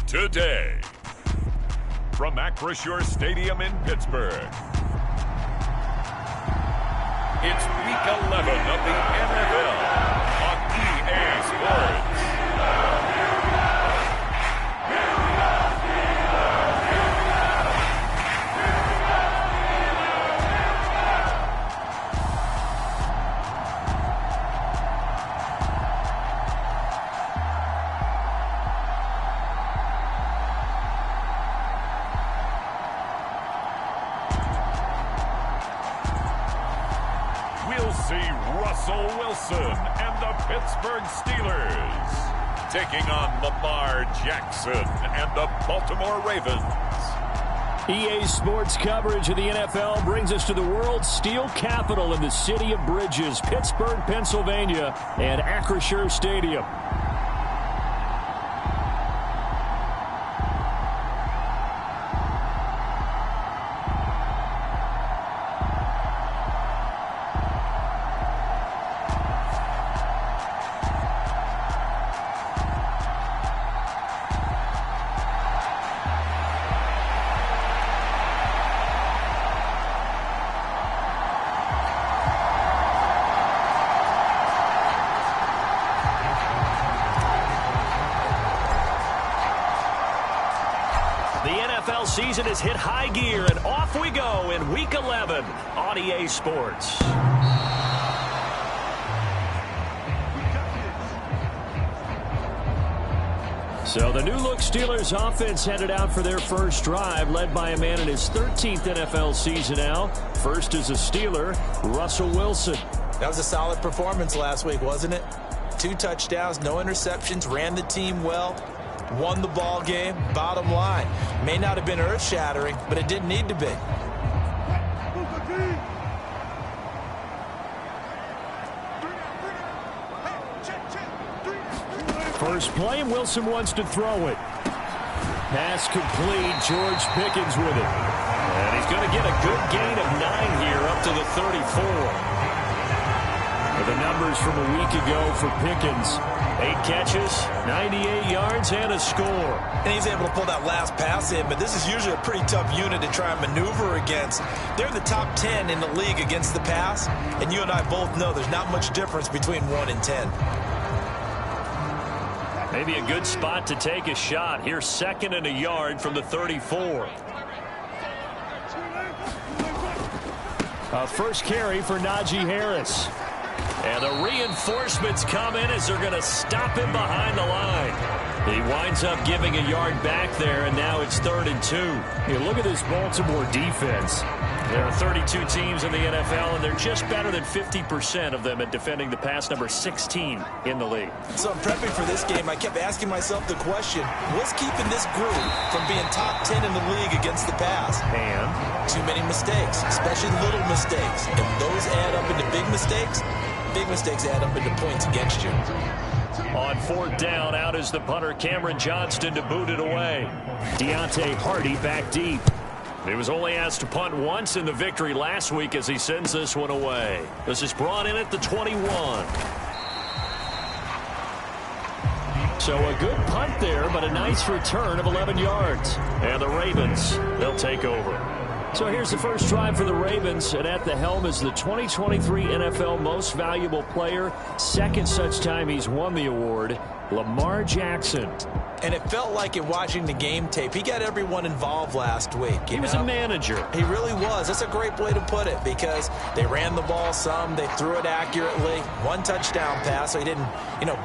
today. From Acrisure Stadium in Pittsburgh, it's Week 11 of the NFL on EA Sports. Russell Wilson and the Pittsburgh Steelers taking on Lamar Jackson and the Baltimore Ravens. EA Sports coverage of the NFL brings us to the world's steel capital in the city of bridges, Pittsburgh, Pennsylvania, and Acrisure Stadium. Season has hit high gear, and off we go in Week 11 on EA Sports. So the new-look Steelers offense headed out for their first drive, led by a man in his 13th NFL season now. First is a Steeler, Russell Wilson. That was a solid performance last week, wasn't it? 2 touchdowns, no interceptions, ran the team well. Won the ball game. Bottom line, may not have been earth-shattering, but it didn't need to be. First play, and Wilson wants to throw it. Pass complete. George Pickens with it. And he's going to get a good gain of 9 here up to the 34. The numbers from a week ago for Pickens. 8 catches, 98 yards, and a score. And he's able to pull that last pass in, but this is usually a pretty tough unit to try and maneuver against. They're in the top 10 in the league against the pass, and you and I both know there's not much difference between 1 and 10. Maybe a good spot to take a shot. Here's 2nd and a yard from the 34. First carry for Najee Harris. And the reinforcements come in as they're going to stop him behind the line. He winds up giving a yard back there, and now it's 3rd and 2. You look at this Baltimore defense. There are 32 teams in the NFL, and they're just better than 50% of them at defending the pass, number 16 in the league. So in prepping for this game, I kept asking myself the question, what's keeping this group from being top 10 in the league against the pass? And too many mistakes, especially little mistakes. And those add up into big mistakes. Big mistakes add up into points against you. On 4th down, out is the punter, Cameron Johnston, to boot it away. Deontay Hardy back deep. He was only asked to punt once in the victory last week as he sends this one away. This is brought in at the 21. So a good punt there, but a nice return of 11 yards. And the Ravens, they'll take over. So here's the first drive for the Ravens, and at the helm is the 2023 NFL Most Valuable Player. 2nd such time he's won the award, Lamar Jackson. And it felt like in watching the game tape, he got everyone involved last week. He was a manager. He really was. That's a great way to put it, because they ran the ball some, they threw it accurately. 1 touchdown pass, so he didn't,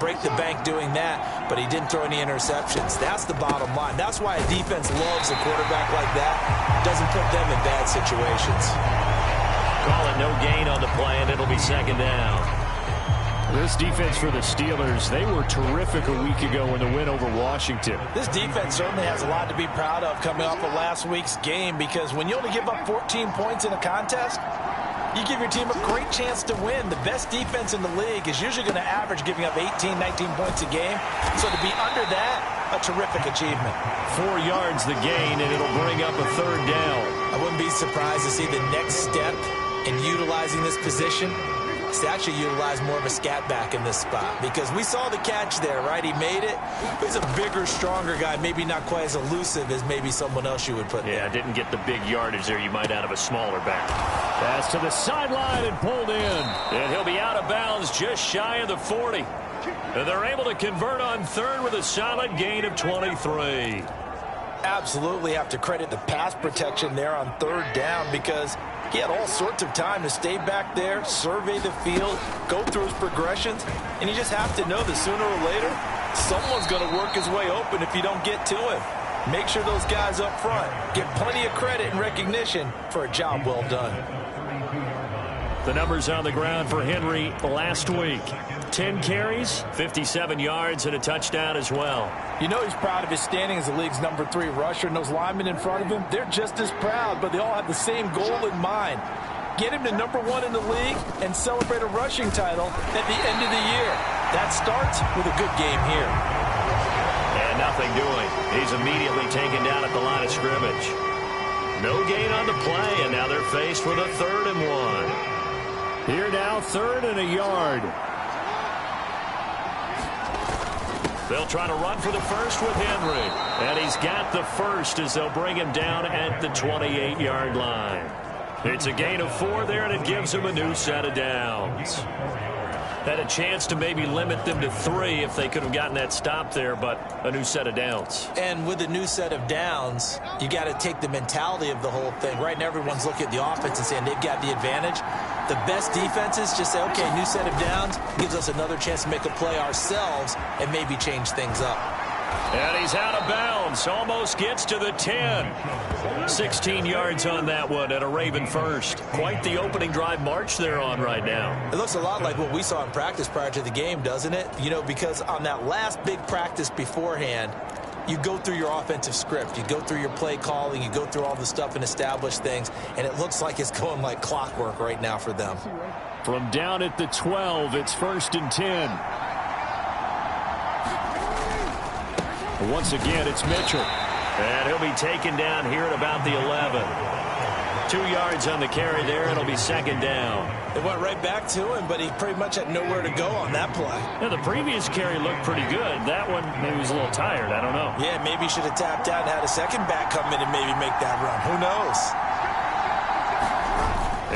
break the bank doing that, but he didn't throw any interceptions. That's the bottom line. That's why a defense loves a quarterback like that. Doesn't put them in bad situations. Call it no gain on the play, and it'll be 2nd down. This defense for the Steelers, they were terrific a week ago in the win over Washington. This defense certainly has a lot to be proud of coming off of last week's game, because when you only give up 14 points in a contest, you give your team a great chance to win. The best defense in the league is usually going to average giving up 18, 19 points a game. So to be under that, a terrific achievement. 4 yards the gain, and it'll bring up a 3rd down. I wouldn't be surprised to see the next step in utilizing this position to actually utilize more of a scat back in this spot because we saw the catch there, right? He made it. He's a bigger, stronger guy, maybe not quite as elusive as maybe someone else you would put there. Yeah, didn't get the big yardage there you might out of a smaller back. Pass to the sideline and pulled in. And he'll be out of bounds just shy of the 40. And they're able to convert on third with a solid gain of 23. Absolutely have to credit the pass protection there on third down because he had all sorts of time to stay back there, survey the field, go through his progressions, and you just have to know that sooner or later, someone's going to work his way open if you don't get to him. Make sure those guys up front get plenty of credit and recognition for a job well done. The numbers on the ground for Henry last week. 10 carries, 57 yards, and a touchdown as well. You know he's proud of his standing as the league's #3 rusher, and those linemen in front of him, they're just as proud, but they all have the same goal in mind. Get him to #1 in the league and celebrate a rushing title at the end of the year. That starts with a good game here. And nothing doing. He's immediately taken down at the line of scrimmage. No gain on the play, and now they're faced with a 3rd and 1. Here now, 3rd and a yard. They'll try to run for the first with Henry. And he's got the first as they'll bring him down at the 28-yard line. It's a gain of 4 there, and it gives him a new set of downs. Had a chance to maybe limit them to 3 if they could have gotten that stop there, but a new set of downs. And with a new set of downs, you got to take the mentality of the whole thing. Right now, everyone's looking at the offense and saying they've got the advantage. The best defenses just say, okay, new set of downs gives us another chance to make a play ourselves and maybe change things up. And he's out of bounds. Almost gets to the 10. 16 yards on that one and a Raven first. Quite the opening drive march they're on right now. It looks a lot like what we saw in practice prior to the game, doesn't it? You know, because on that last big practice beforehand, you go through your offensive script. You go through your play calling. You go through all the stuff and establish things. And it looks like it's going like clockwork right now for them. From down at the 12, it's 1st and 10. Once again, it's Mitchell. And he'll be taken down here at about the 11. 2 yards on the carry there. It'll be 2nd down. It went right back to him, but he pretty much had nowhere to go on that play. Yeah, the previous carry looked pretty good. That one, maybe he was a little tired. I don't know. Yeah, maybe he should have tapped out and had a second back come in and maybe make that run. Who knows?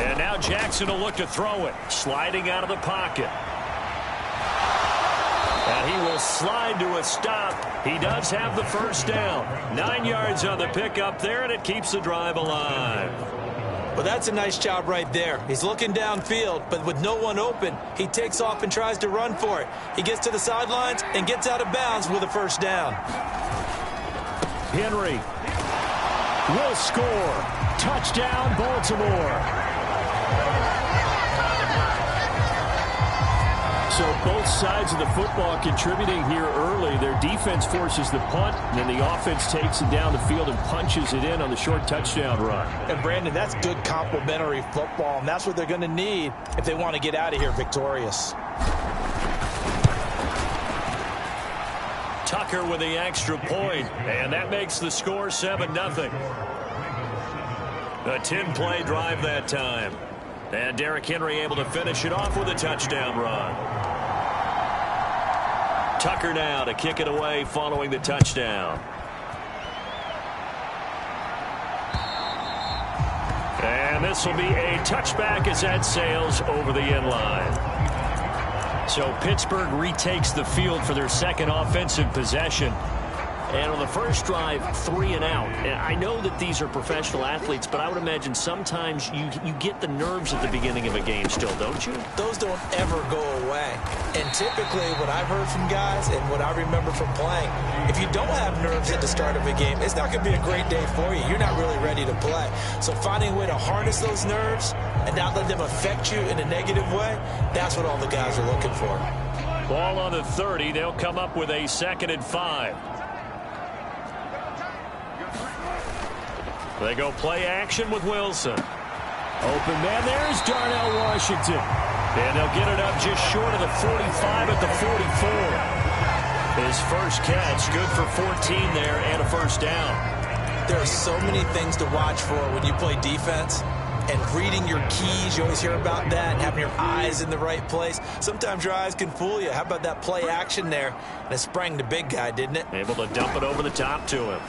And now Jackson will look to throw it. Sliding out of the pocket. And he will slide to a stop. He does have the first down. 9 yards on the pickup there, and it keeps the drive alive. Well, that's a nice job right there. He's looking downfield, but with no one open, he takes off and tries to run for it. He gets to the sidelines and gets out of bounds with a first down. Henry will score. Touchdown, Baltimore. So both sides of the football contributing here early. Their defense forces the punt, and then the offense takes it down the field and punches it in on the short touchdown run. And, Brandon, that's good complementary football, and that's what they're going to need if they want to get out of here victorious. Tucker with the extra point, and that makes the score 7-0. A 10-play drive that time. And Derrick Henry able to finish it off with a touchdown run. Tucker now to kick it away following the touchdown. And this will be a touchback as that sails over the end line. So Pittsburgh retakes the field for their second offensive possession. And on the first drive, 3 and out. And I know that these are professional athletes, but I would imagine sometimes you get the nerves at the beginning of a game still, don't you? Those don't ever go away. And typically what I've heard from guys and what I remember from playing, if you don't have nerves at the start of a game, it's not going to be a great day for you. You're not really ready to play. So finding a way to harness those nerves and not let them affect you in a negative way, that's what all the guys are looking for. Ball on the 30. They'll come up with a 2nd and 5. They go play action with Wilson. Open man, there's Darnell Washington. And they'll get it up just short of the 45 at the 44. His first catch, good for 14 there and a first down. There are so many things to watch for when you play defense. and reading your keys. You always hear about that, and having your eyes in the right place. Sometimes your eyes can fool you. How about that play action there? And it sprang the big guy, didn't it? Able to dump it over the top to him.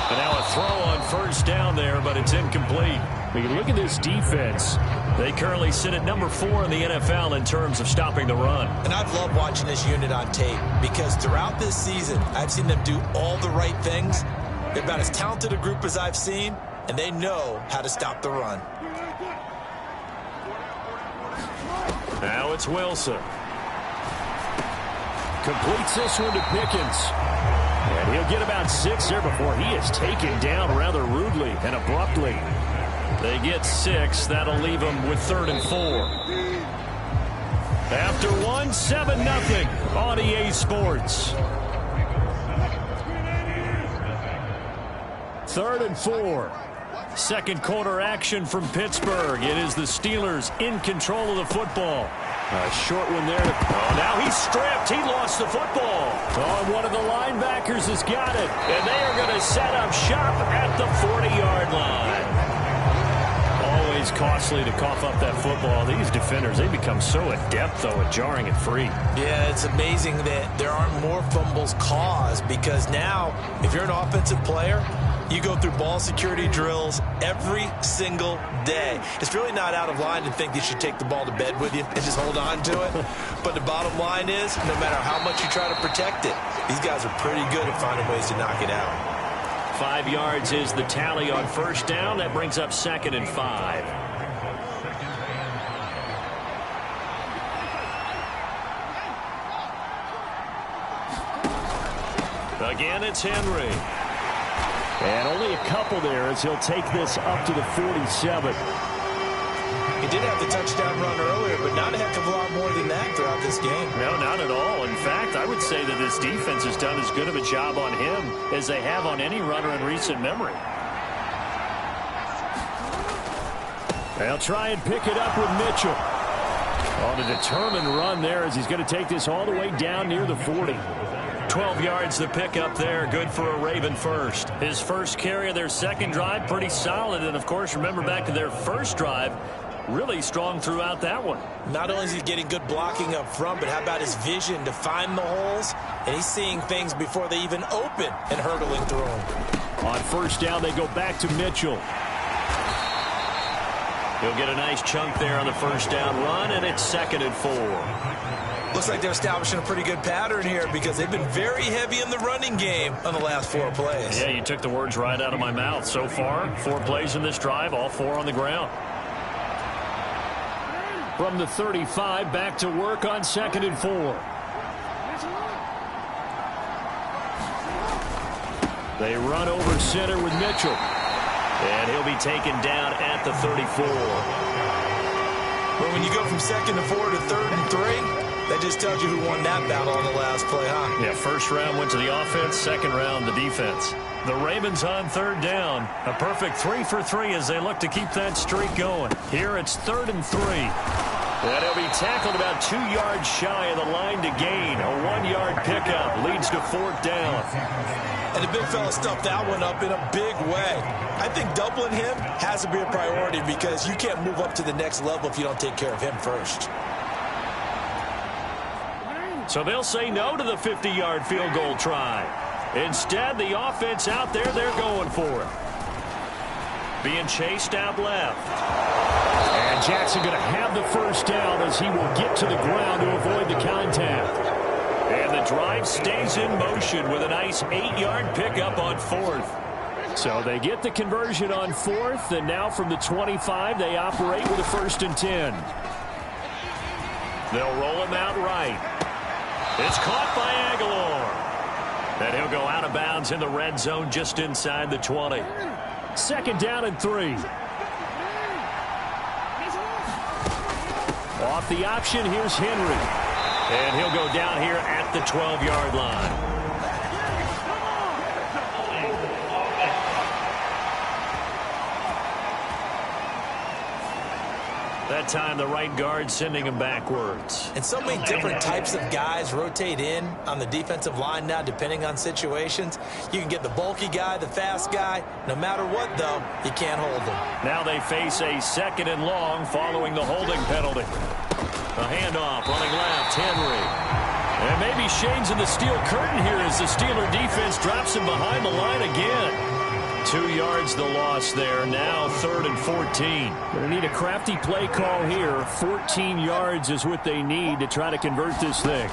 And now a throw on first down there, but it's incomplete. When you look at this defense, they currently sit at number 4 in the NFL in terms of stopping the run. And I've loved watching this unit on tape because throughout this season, I've seen them do all the right things. They're about as talented a group as I've seen, and they know how to stop the run. Now it's Wilson. Completes this one to Pickens. And he'll get about 6 here before he is taken down rather rudely and abruptly. They get 6. That'll leave them with 3rd and 4. After 1, 7-0 on EA Sports. 3rd and 4. Second quarter action from Pittsburgh. It is the Steelers in control of the football. A short one there. Oh, now he's stripped. He lost the football. Oh, one of the linebackers has got it. And they are going to set up shop at the 40-yard line. Always costly to cough up that football. These defenders, they become so adept, though, at jarring it free. Yeah, it's amazing that there aren't more fumbles caused because now, if you're an offensive player, you go through ball security drills every single day. It's really not out of line to think you should take the ball to bed with you and just hold on to it. But the bottom line is, no matter how much you try to protect it, these guys are pretty good at finding ways to knock it out. 5 yards is the tally on first down. That brings up 2nd and 5. Again, it's Henry. And only a couple there as he'll take this up to the 47. He did have the touchdown run earlier, but not a heck of a lot more than that throughout this game. No, not at all. In fact, I would say that this defense has done as good of a job on him as they have on any runner in recent memory. They'll try and pick it up with Mitchell. On a determined run there as he's going to take this all the way down near the 40. 12 yards to pick up there. Good for a Raven first. His first carry of their second drive, pretty solid. And, of course, remember back to their first drive, really strong throughout that one. Not only is he getting good blocking up front, but how about his vision to find the holes? And he's seeing things before they even open and hurdling through them. On first down, they go back to Mitchell. He'll get a nice chunk there on the first down run, and it's 2nd and 4. Looks like they're establishing a pretty good pattern here because they've been very heavy in the running game on the last 4 plays. Yeah, you took the words right out of my mouth. So far, 4 plays in this drive, all 4 on the ground. From the 35, back to work on 2nd and 4. They run over center with Mitchell. And he'll be taken down at the 34. Well, when you go from 2nd and 4 to 3rd and 3, that just tells you who won that battle on the last play, huh? Yeah, first round went to the offense, second round the defense. The Ravens on 3rd down. A perfect 3 for 3 as they look to keep that streak going. Here it's 3rd and 3. And he'll be tackled about 2 yards shy of the line to gain. A 1-yard pickup leads to 4th down. And the big fella stuffed that one up in a big way. I think doubling him has to be a priority because you can't move up to the next level if you don't take care of him first. So they'll say no to the 50-yard field goal try. Instead, the offense out there, they're going for it. Being chased out left. And Jackson going to have the first down as he will get to the ground to avoid the contact. And the drive stays in motion with a nice 8-yard pickup on 4th. So they get the conversion on 4th, and now from the 25, they operate with a 1st and 10. They'll roll him out right. It's caught by Aguilar. And he'll go out of bounds in the red zone just inside the 20. 2nd down and 3. Off the option, here's Henry. And he'll go down here at the 12-yard line. That time the right guard sending him backwards. And so many different types of guys rotate in on the defensive line now, depending on situations. You can get the bulky guy, the fast guy. No matter what, though, you can't hold them. Now they face a 2nd and long following the holding penalty. A handoff, running left, Henry. And maybe Shane's in the steel curtain here as the Steeler defense drops him behind the line again. 2 yards the loss there. Now 3rd and 14. Going to need a crafty play call here. 14 yards is what they need to try to convert this thing.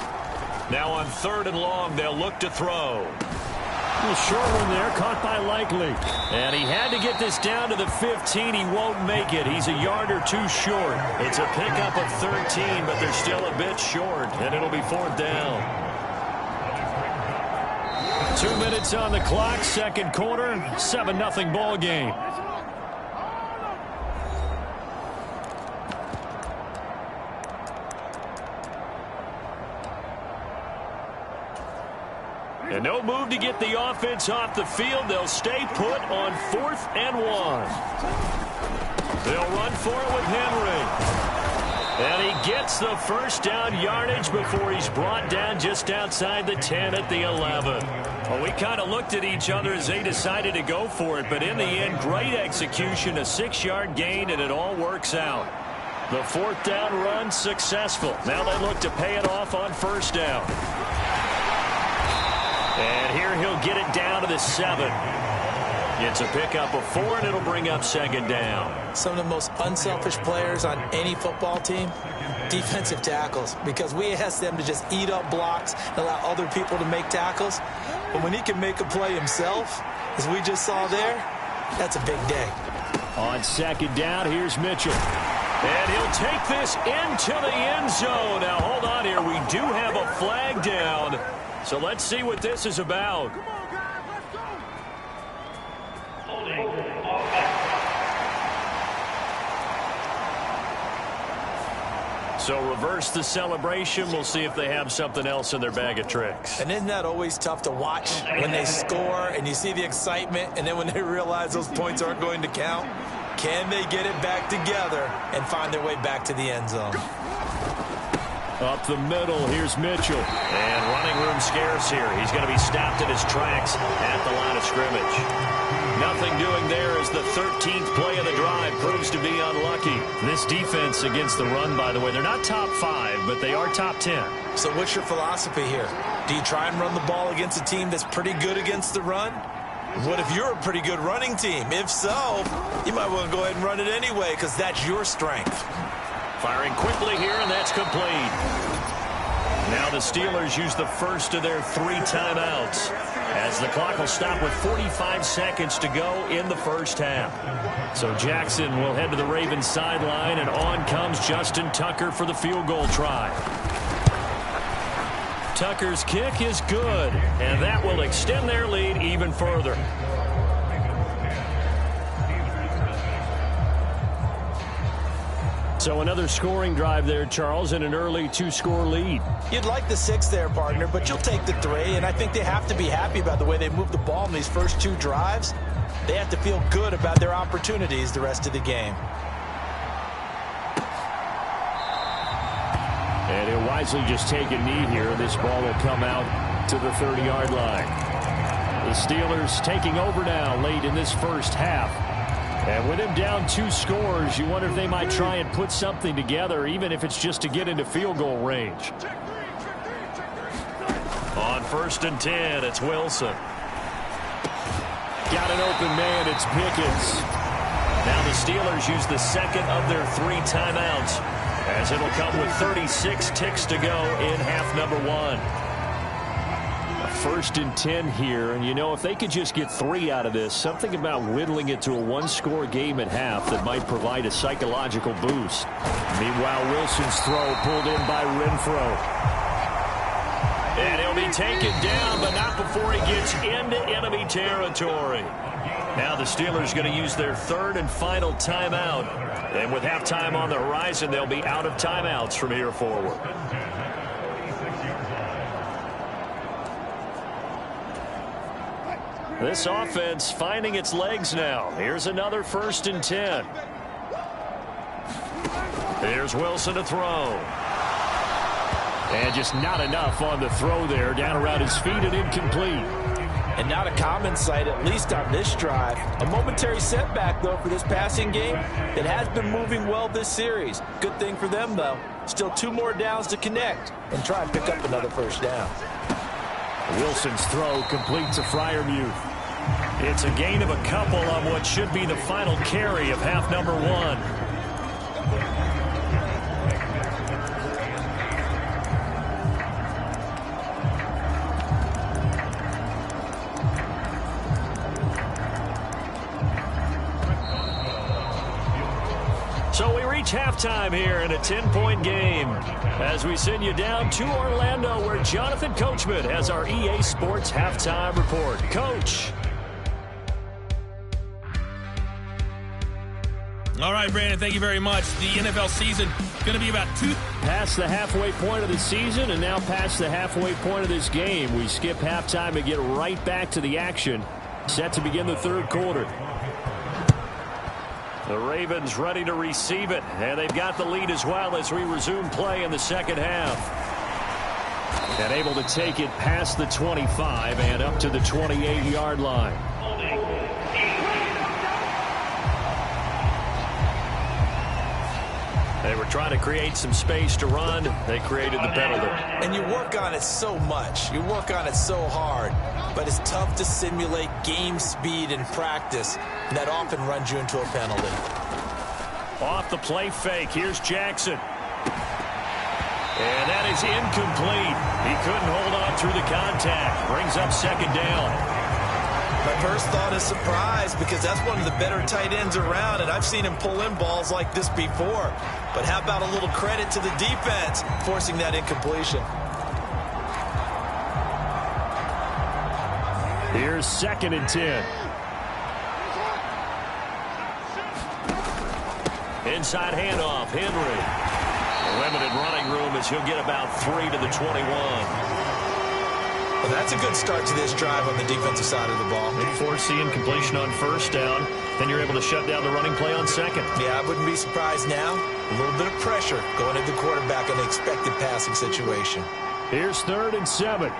Now on 3rd and long, they'll look to throw. A little short one there, caught by Likely. And he had to get this down to the 15. He won't make it. He's a yard or 2 short. It's a pickup of 13, but they're still a bit short, and it'll be 4th down. 2 minutes on the clock, 2nd quarter, 7-0 ball game. And no move to get the offense off the field. They'll stay put on 4th and 1. They'll run for it with Henry. And he gets the first down yardage before he's brought down just outside the 10 at the 11. Well, we kind of looked at each other as they decided to go for it, but in the end, great execution, a 6-yard gain, and it all works out. The 4th down run successful. Now they look to pay it off on 1st down. And here he'll get it down to the 7. It's a pickup of 4, and it'll bring up 2nd down. Some of the most unselfish players on any football team, defensive tackles, because we ask them to just eat up blocks and allow other people to make tackles. But when he can make a play himself, as we just saw there, that's a big day. On 2nd down, here's Mitchell. And he'll take this into the end zone. Now, hold on here. We do have a flag down. So let's see what this is about. So reverse the celebration. We'll see if they have something else in their bag of tricks. And isn't that always tough to watch when they score and you see the excitement, and then when they realize those points aren't going to count? Can they get it back together and find their way back to the end zone? Up the middle, here's Mitchell. And running room scarce here. He's going to be stopped in his tracks at the line of scrimmage. Nothing doing there as the 13th play of the drive proves to be unlucky. This defense against the run, by the way, they're not top 5, but they are top 10. So what's your philosophy here? Do you try and run the ball against a team that's pretty good against the run? What if you're a pretty good running team? If so, you might want to go ahead and run it anyway because that's your strength. Firing quickly here, and that's complete. Now the Steelers use the first of their 3 timeouts as the clock will stop with 45 seconds to go in the first half. So Jackson will head to the Ravens sideline, and on comes Justin Tucker for the field goal try. Tucker's kick is good, and that will extend their lead even further. So another scoring drive there, Charles, and an early 2-score lead. You'd like the 6 there, partner, but you'll take the 3, and I think they have to be happy about the way they moved the ball in these first 2 drives. They have to feel good about their opportunities the rest of the game. And he'll wisely just take a knee here. This ball will come out to the 30-yard line. The Steelers taking over now late in this first half. And with him down 2 scores, you wonder if they might try and put something together, even if it's just to get into field goal range. On 1st and 10, it's Wilson. Got an open man, it's Pickens. Now the Steelers use the 2nd of their 3 timeouts, as it'll come with 36 ticks to go in half number 1. 1st and 10 here, and you know, if they could just get 3 out of this, something about whittling it to a 1-score game at half that might provide a psychological boost. Meanwhile, Wilson's throw pulled in by Renfro. And he'll be taken down, but not before he gets into enemy territory. Now the Steelers going to use their 3rd and final timeout. And with halftime on the horizon, they'll be out of timeouts from here forward. This offense finding its legs now. Here's another 1st and 10. Here's Wilson to throw. And just not enough on the throw there. Down around his feet and incomplete. And not a common sight, at least on this drive. A momentary setback, though, for this passing game. It has been moving well this series. Good thing for them, though. Still 2 more downs to connect and try and pick up another first down. Wilson's throw complete to Freiermuth. It's a gain of a couple on what should be the final carry of half number 1. So we reach halftime here in a 10-point game as we send you down to Orlando where Jonathan Coachman has our EA Sports halftime report. Coach. All right, Brandon, thank you very much. The NFL season going to be about past the halfway point of the season and now past the halfway point of this game. We skip halftime and get right back to the action. Set to begin the third quarter. The Ravens ready to receive it, and they've got the lead as well as we resume play in the second half. And able to take it past the 25 and up to the 28-yard line. They were trying to create some space to run. They created the penalty. And you work on it so much. You work on it so hard. But it's tough to simulate game speed in practice. And that often runs you into a penalty. Off the play fake. Here's Jackson. And that is incomplete. He couldn't hold on through the contact. Brings up second down. My first thought is surprise because that's one of the better tight ends around, and I've seen him pull in balls like this before. But how about a little credit to the defense forcing that incompletion? Here's 2nd and 10. Inside handoff, Henry. Limited running room as he'll get about 3 to the 21. Well, that's a good start to this drive on the defensive side of the ball. They force the incompletion on first down. Then you're able to shut down the running play on second. Yeah, I wouldn't be surprised now. A little bit of pressure going into the quarterback in an expected passing situation. Here's 3rd and 7.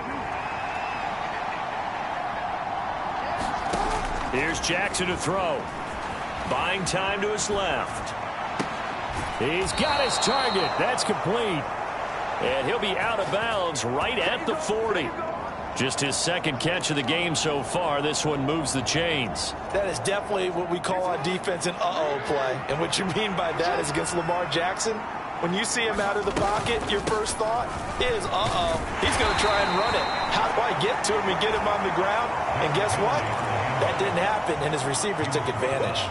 Here's Jackson to throw. Buying time to his left. He's got his target. That's complete. And he'll be out of bounds right at the 40. Just his second catch of the game so far. This one moves the chains. That is definitely what we call on defense an uh-oh play. And what you mean by that is against Lamar Jackson, when you see him out of the pocket, your first thought is, uh-oh, he's going to try and run it. How do I get to him and get him on the ground? And guess what? That didn't happen, and his receivers took advantage.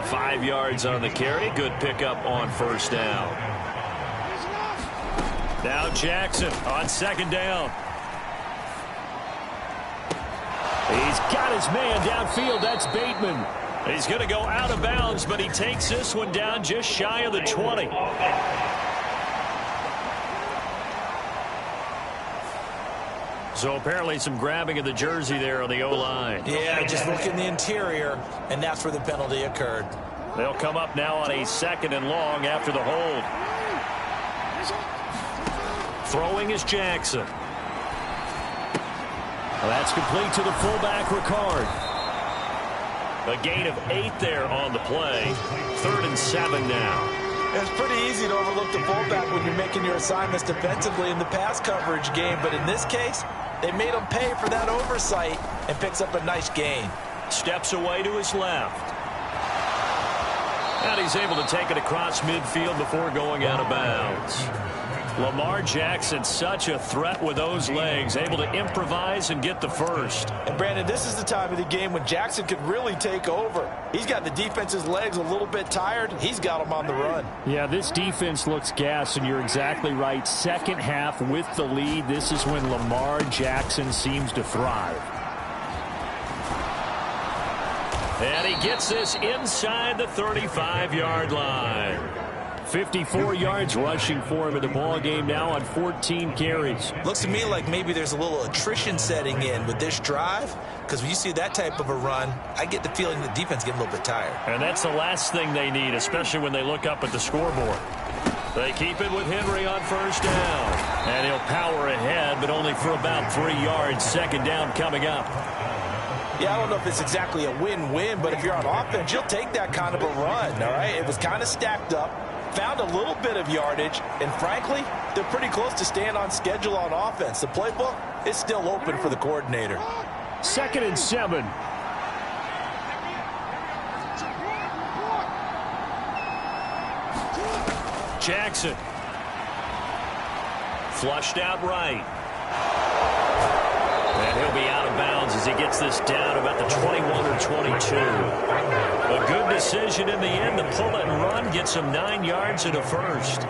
5 yards on the carry. Good pickup on first down. Now Jackson on second down. He's got his man downfield. That's Bateman. He's going to go out of bounds, but he takes this one down just shy of the 20. So apparently some grabbing of the jersey there on the O-line. Yeah, just look in the interior, and that's where the penalty occurred. They'll come up now on a 2nd and long after the hold. Throwing is Jackson. Well, that's complete to the fullback, Ricard. A gain of 8 there on the play. 3rd and 7 now. It's pretty easy to overlook the fullback when you're making your assignments defensively in the pass coverage game, but in this case, they made him pay for that oversight and picks up a nice gain. Steps away to his left. And he's able to take it across midfield before going out of bounds. Lamar Jackson, such a threat with those legs, able to improvise and get the first. And Brandon, this is the time of the game when Jackson could really take over. He's got the defense's legs a little bit tired. He's got them on the run. Yeah, this defense looks gassed, and you're exactly right. Second half with the lead, this is when Lamar Jackson seems to thrive. And he gets this inside the 35-yard line. 54 yards rushing for him in the ball game now on 14 carries. Looks to me like maybe there's a little attrition setting in with this drive, because when you see that type of a run, I get the feeling the defense getting a little bit tired. And that's the last thing they need, especially when they look up at the scoreboard. They keep it with Henry on first down. And he'll power ahead, but only for about 3 yards. Second down coming up. Yeah, I don't know if it's exactly a win-win, but if you're on offense, you'll take that kind of a run, all right? It was kind of stacked up, found a little bit of yardage, and frankly, they're pretty close to staying on schedule on offense. The playbook is still open for the coordinator. 2nd and 7. Jackson. Flushed out right. And he'll be out of bounds as he gets this down about the 21 or 22. A good decision in the end to pull it and run, get some 9 yards and a first.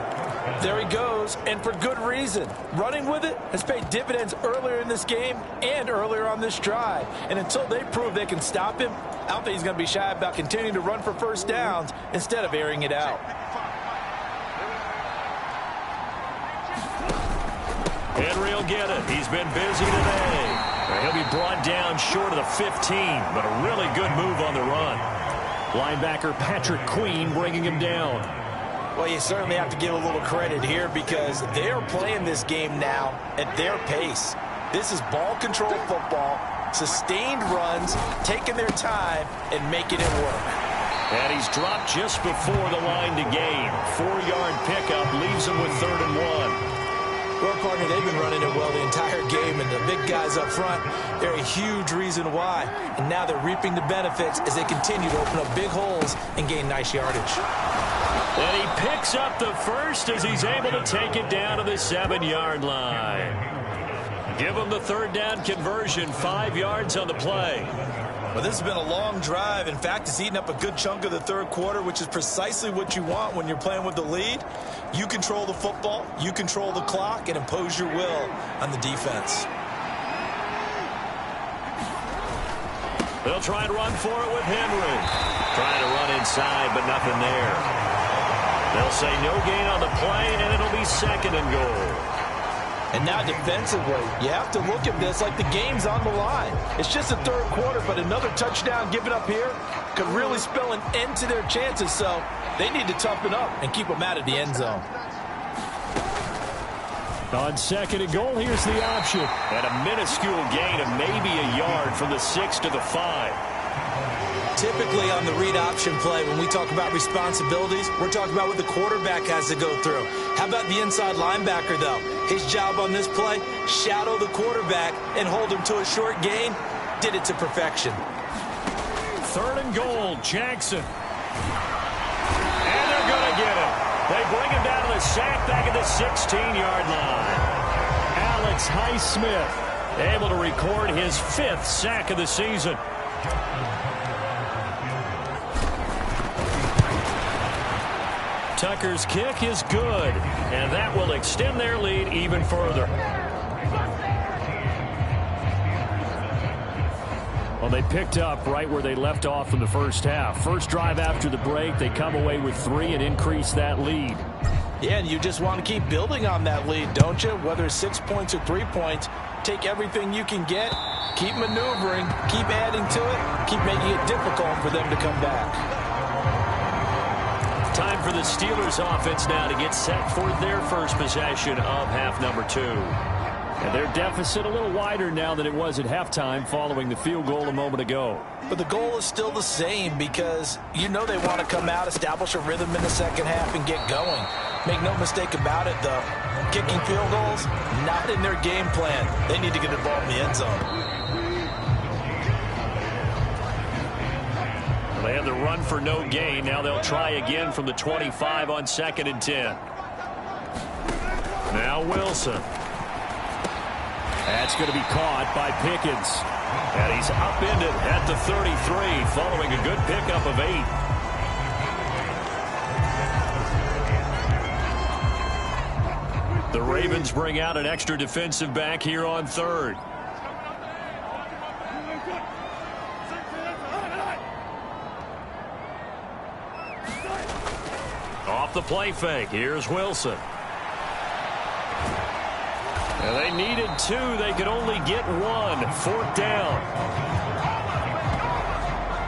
There he goes, and for good reason. Running with it has paid dividends earlier in this game and earlier on this drive. And until they prove they can stop him, I don't think he's going to be shy about continuing to run for first downs instead of airing it out. Henry will get it. He's been busy today. He'll be brought down short of the 15, but a really good move on the run. Linebacker Patrick Queen bringing him down. Well, you certainly have to give a little credit here because they are playing this game now at their pace. This is ball control football, sustained runs, taking their time and making it work. And he's dropped just before the line to gain. 4-yard pickup leaves him with 3rd and 1. Well, partner, they've been running it well the entire game, and the big guys up front, they're a huge reason why. And now they're reaping the benefits as they continue to open up big holes and gain nice yardage. And he picks up the first as he's able to take it down to the 7-yard line. Give him the 3rd down conversion, 5 yards on the play. Well, this has been a long drive. In fact, it's eaten up a good chunk of the 3rd quarter, which is precisely what you want when you're playing with the lead. You control the football, you control the clock, and impose your will on the defense. They'll try and run for it with Henry. Trying to run inside, but nothing there. They'll say no gain on the play, and it'll be 2nd and goal. And now defensively, you have to look at this like the game's on the line. It's just the 3rd quarter, but another touchdown given up here could really spell an end to their chances. So they need to toughen up and keep them out of the end zone. On 2nd and goal, here's the option. And a minuscule gain of maybe a yard from the 6 to the 5. Typically on the read option play, when we talk about responsibilities, we're talking about what the quarterback has to go through. How about the inside linebacker, though? His job on this play, shadow the quarterback and hold him to a short gain. Did it to perfection. 3rd and goal, Jackson. And they're going to get him. They bring him down to the sack back at the 16-yard line. Alex Highsmith able to record his 5th sack of the season. Tucker's kick is good, and that will extend their lead even further. Well, they picked up right where they left off in the first half. First drive after the break, they come away with 3 and increase that lead. Yeah, and you just want to keep building on that lead, don't you? Whether it's 6 points or 3 points, take everything you can get, keep maneuvering, keep adding to it, keep making it difficult for them to come back. Time for the Steelers offense now to get set for their first possession of half number 2. And their deficit a little wider now than it was at halftime following the field goal a moment ago. But the goal is still the same because you know they want to come out, establish a rhythm in the second half, and get going. Make no mistake about it, though. Kicking field goals, not in their game plan. They need to get the ball in the end zone. They had the run for no gain. Now they'll try again from the 25 on 2nd and 10. Now Wilson. That's going to be caught by Pickens. And he's upended at the 33 following a good pickup of 8. The Ravens bring out an extra defensive back here on 3rd. the play fake. Here's Wilson. And they needed 2. They could only get 1. 4th down.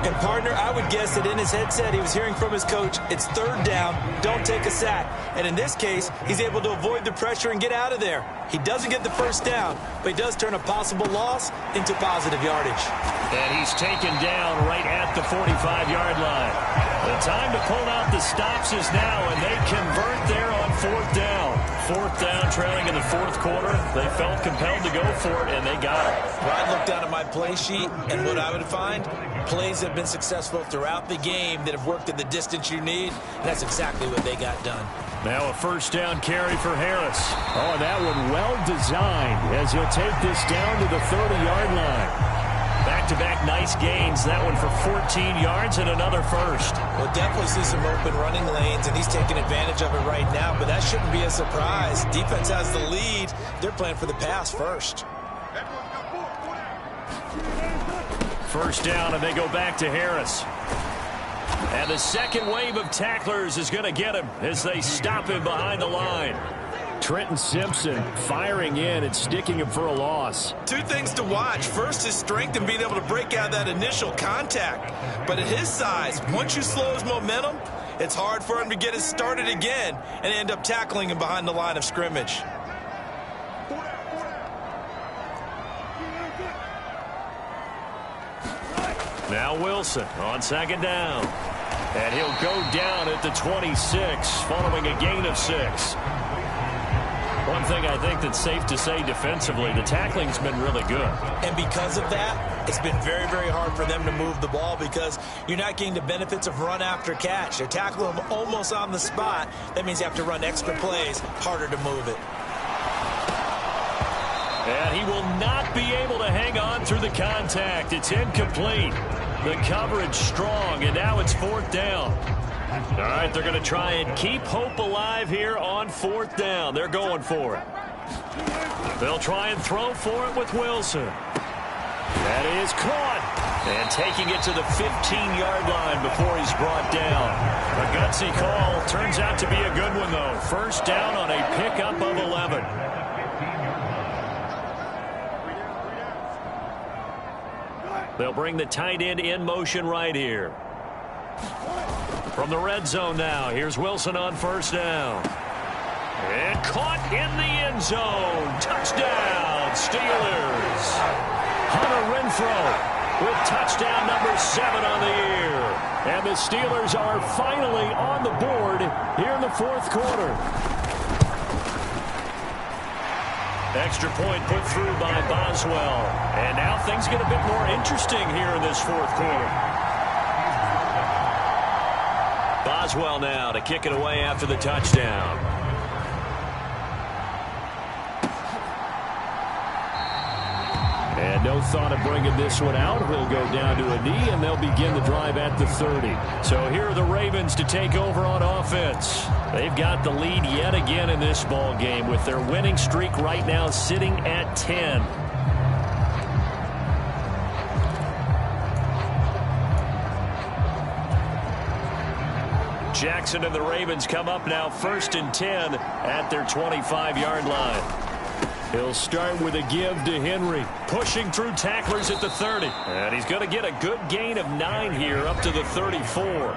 And, partner, I would guess that in his headset he was hearing from his coach, it's 3rd down, don't take a sack. And in this case, he's able to avoid the pressure and get out of there. He doesn't get the 1st down, but he does turn a possible loss into positive yardage. And he's taken down right at the 45-yard line. The time to pull out the stops is now, and they convert there on 4th down. 4th down, trailing in the 4th quarter. They felt compelled to go for it, and they got it. Well, I looked down at my play sheet, and what I would find, plays have been successful throughout the game that have worked at the distance you need, and that's exactly what they got done. Now a 1st down carry for Harris. Oh, that one well designed as he'll take this down to the 30-yard line. Back-to-back nice gains. That one for 14 yards and another 1st. We'll definitely see some open running lanes, and he's taking advantage of it right now, but that shouldn't be a surprise. Defense has the lead. They're playing for the pass first. 1st down, and they go back to Harris. And the second wave of tacklers is going to get him as they stop him behind the line. Trenton Simpson firing in and sticking him for a loss. 2 things to watch. First, his strength and being able to break out that initial contact. But at his size, once you slow his momentum, it's hard for him to get it started again and end up tackling him behind the line of scrimmage. Now Wilson on 2nd down. And he'll go down at the 26 following a gain of 6. One thing I think that's safe to say defensively, the tackling's been really good. And because of that, it's been very, very hard for them to move the ball because you're not getting the benefits of run after catch. They're tackling them almost on the spot. That means you have to run extra plays, harder to move it. And he will not be able to hang on through the contact. It's incomplete. The coverage strong, and now it's 4th down. All right, they're going to try and keep hope alive here on 4th down. They're going for it. They'll try and throw for it with Wilson. That is caught. And taking it to the 15-yard line before he's brought down. A gutsy call. Turns out to be a good one, though. 1st down on a pickup of 11. They'll bring the tight end in motion right here. From the red zone now, here's Wilson on 1st down. And caught in the end zone. Touchdown, Steelers. Hunter Renfrow with touchdown number 7 on the year. And the Steelers are finally on the board here in the 4th quarter. Extra point put through by Boswell. And now things get a bit more interesting here in this 4th quarter. Boswell now to kick it away after the touchdown. And no thought of bringing this one out. He'll go down to a knee, and they'll begin the drive at the 30. So here are the Ravens to take over on offense. They've got the lead yet again in this ball game with their winning streak right now sitting at 10. Jackson and the Ravens come up now 1st and 10 at their 25-yard line. He'll start with a give to Henry. Pushing through tacklers at the 30. And he's going to get a good gain of 9 here up to the 34.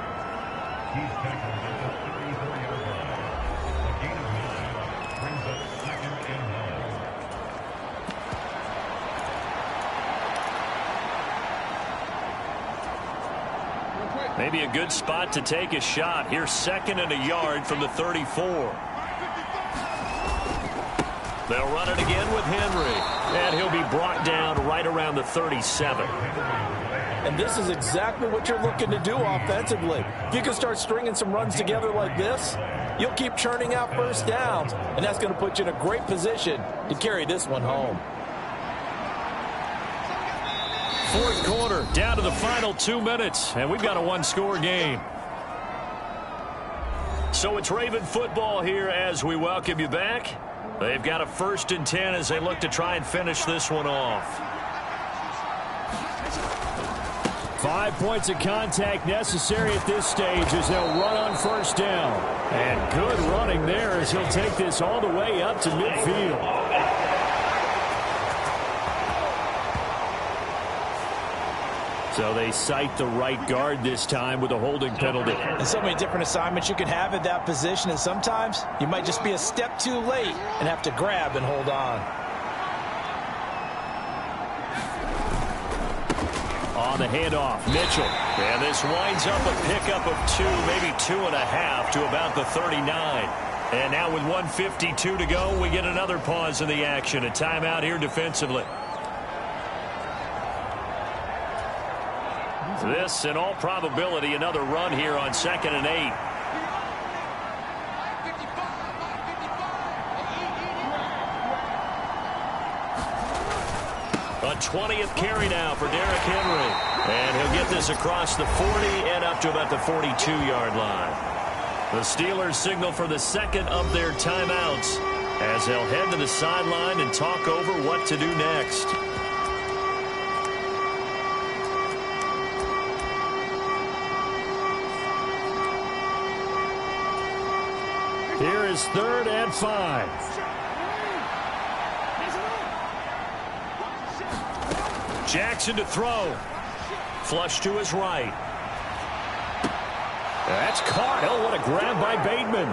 Maybe a good spot to take a shot. Here's 2nd and a yard from the 34. They'll run it again with Henry. And he'll be brought down right around the 37. And this is exactly what you're looking to do offensively. If you can start stringing some runs together like this, you'll keep churning out 1st downs. And that's going to put you in a great position to carry this one home. 4th quarter, down to the final 2 minutes, and we've got a 1-score game. So it's Raven football here as we welcome you back. They've got a 1st and 10 as they look to try and finish this one off. 5 points of contact necessary at this stage as they'll run on first down. And good running there as he'll take this all the way up to midfield. So they cite the right guard this time with a holding penalty. And so many different assignments you can have at that position, and sometimes you might just be a step too late and have to grab and hold on. On the handoff, Mitchell. And this winds up a pickup of 2, maybe 2.5 to about the 39. And now with 1:52 to go, we get another pause in the action. A timeout here defensively. This, in all probability, another run here on 2nd and 8. A 20th carry now for Derrick Henry. And he'll get this across the 40 and up to about the 42-yard line. The Steelers signal for the second of their timeouts as they'll head to the sideline and talk over what to do next. Here is 3rd and 5. Jackson to throw. Flush to his right. That's caught. Oh, what a grab by Bateman.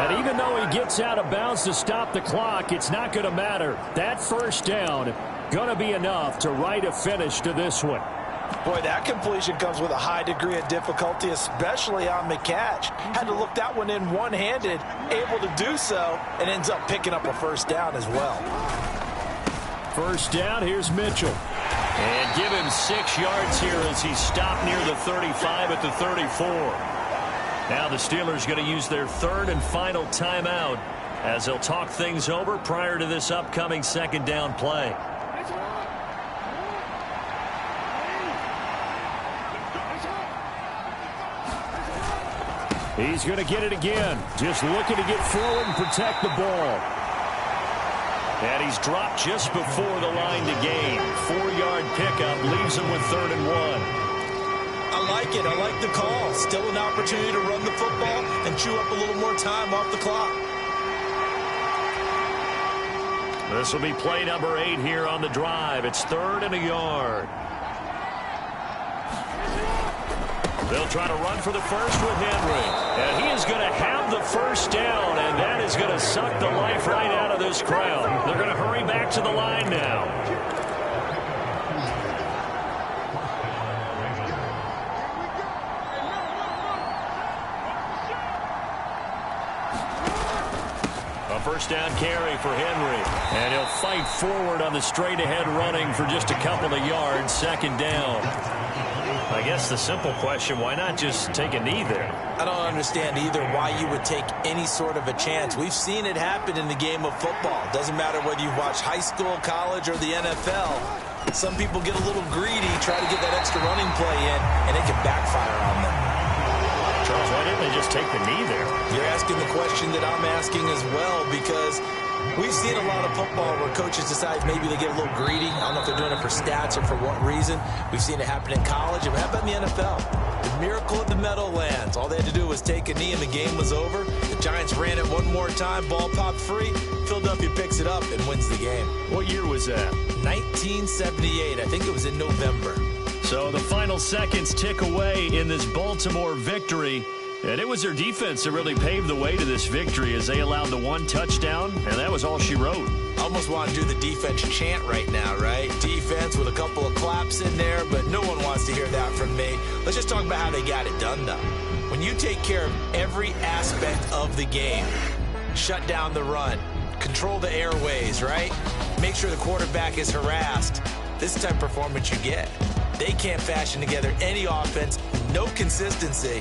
And even though he gets out of bounds to stop the clock, it's not going to matter. That first down going to be enough to write a finish to this one. Boy, that completion comes with a high degree of difficulty, especially on the catch. Had to look that one in one-handed, able to do so, and ends up picking up a first down as well. First down, here's Mitchell. And give him 6 yards here as he stopped near the 35 at the 34. Now the Steelers going to use their 3rd and final timeout as they'll talk things over prior to this upcoming 2nd down play. He's going to get it again. Just looking to get forward and protect the ball. And he's dropped just before the line to gain. 4-yard pickup leaves him with 3rd and 1. I like it. I like the call. Still an opportunity to run the football and chew up a little more time off the clock. This will be play number 8 here on the drive. It's 3rd and a yard. They'll try to run for the first with Henry. And he is going to have the first down, and that is going to suck the life right out of this crowd. They're going to hurry back to the line now. A first down carry for Henry. And he'll fight forward on the straight-ahead running for just a couple of yards. 2nd down. I guess the simple question, why not just take a knee there? I don't understand either why you would take any sort of a chance. We've seen it happen in the game of football. Doesn't matter whether you watch high school, college, or the NFL. Some people get a little greedy, try to get that extra running play in, and it can backfire on them. Charles, why didn't they just take the knee there? You're asking the question that I'm asking as well, because we've seen a lot of football where coaches decide maybe they get a little greedy. I don't know if they're doing it for stats or for what reason. We've seen it happen in college. And how about in the NFL? The miracle of the Meadowlands. All they had to do was take a knee and the game was over. The Giants ran it one more time. Ball popped free. Philadelphia picks it up and wins the game. What year was that? 1978. I think it was in November. So the final seconds tick away in this Baltimore victory. And it was their defense that really paved the way to this victory as they allowed the 1 touchdown, and that was all she wrote. Almost want to do the defense chant right now, right? Defense with a couple of claps in there, but no one wants to hear that from me. Let's just talk about how they got it done, though. When you take care of every aspect of the game, shut down the run, control the airways, right? Make sure the quarterback is harassed. This is the type of performance you get. They can't fashion together any offense, no consistency,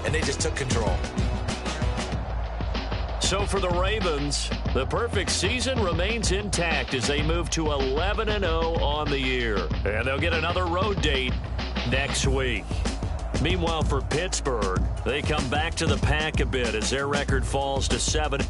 and they just took control. So for the Ravens, the perfect season remains intact as they move to 11-0 on the year. And they'll get another road date next week. Meanwhile, for Pittsburgh, they come back to the pack a bit as their record falls to 7.